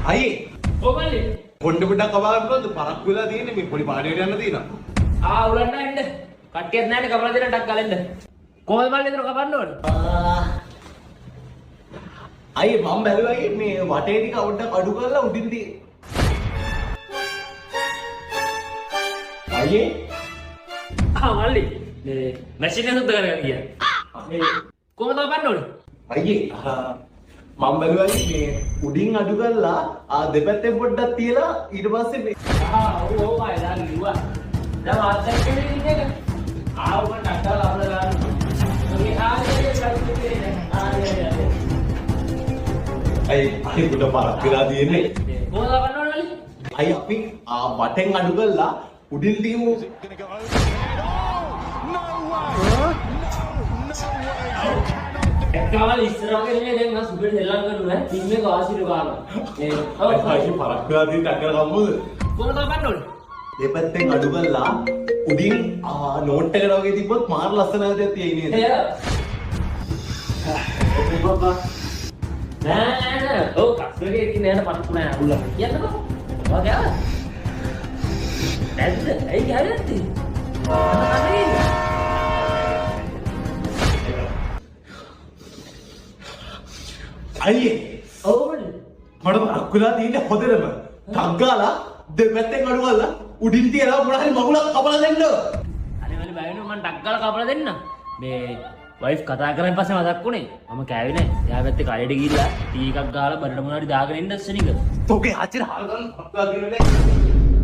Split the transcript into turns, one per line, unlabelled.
අයියේ
ඔව් මල්ලි.
කොණ්ඩේ පොඩ්ඩක් කපාගන්න පුළුවන්ද? පරක් වෙලා තියෙන්නේ මේ පොඩි පාඩේට යන්න තියෙනවා.
උලන්න එන්න. කට්ටියක් නැහැනේ කපලා දෙන්න ටක් ගාලා එන්න. කොහොමද මල්ලි එතන කපන්න ඕන?
අයියේ මම බැලුවා මේ වටේ ටික පොඩ්ඩක් අඩු කරලා උඩින් දී. අයියේ
මල්ලි මේ මැෂින් එක සුද්ධ කරගන්න ගියා. කොහොමද කපන්න ඕන?
අයියේ මම බැලුවා මේ උඩින් අඩු කරලා දෙපැත්තෙන් පොඩ්ඩක් තියලා ඊට පස්සේ මේ
ඔව් අය දාන්න කිව්වා. දැන් මාත් එක්කනේ ඉන්නේ එක. මම ටක්කල් අපල ගන්න. මේ ආයේ
අයි පුඩ පාරක් වෙලා තියෙන්නේ.
කොහොමද කපන්න ඕන මල්ලි?
අයි අපි වටෙන් අඩු කරලා උඩින් දීමු.
එක්කවල ඉස්සරහගෙන ඉන්නේ දැන් මම සුබෙන් හෙල්ලම් කරනවා ඈ ටීම් එක ආශිර්වාද ගන්නවා.
අයි පරක් වෙලා තියෙන ටක්කර කම්මුද?
කොහොමද කපන්න ඕන?
දෙපැත්තෙන් අඩු කරලා උඩින් නෝට් එකට වගේ තිබ්බොත් මාර ලස්සන හැදයක් තියෙයි නේද?
නෑ ඔව් කස්රගේ ඉන්නේ නෑ පරක්කු නෑ අහුල්ලා කියන්නකෝ. ඔයා ගාව. ඇද්ද? ඇයි ගහන්නේ?
අයියේ
ඔව් මල්ලි.
මට අක්කුලා තියෙන්නේ හොදටම. ටග්ගාලා දෙපැත්තෙන් අඩු කරලා උඩින් තියලා මොනවා හරි මගුලක් කපලා දෙන්න.
අනේ මල්ලි බය වෙනවා මම ටක් ගාලා කපලා දෙන්න. මේ වයිෆ් කතා කරන් පස්සේ මතක් වුණේ මම කෑවේ නෑ. එයා පැත්තේ කඩේට ගිහිල්ලා ටී එකක් ගාලා බඩට මොනවා හරි දාගෙන ඉන්න ඉස්සෙනික.
තෝගේ ආච්චිට හාල් ගන්න පත්තා දිනනේ.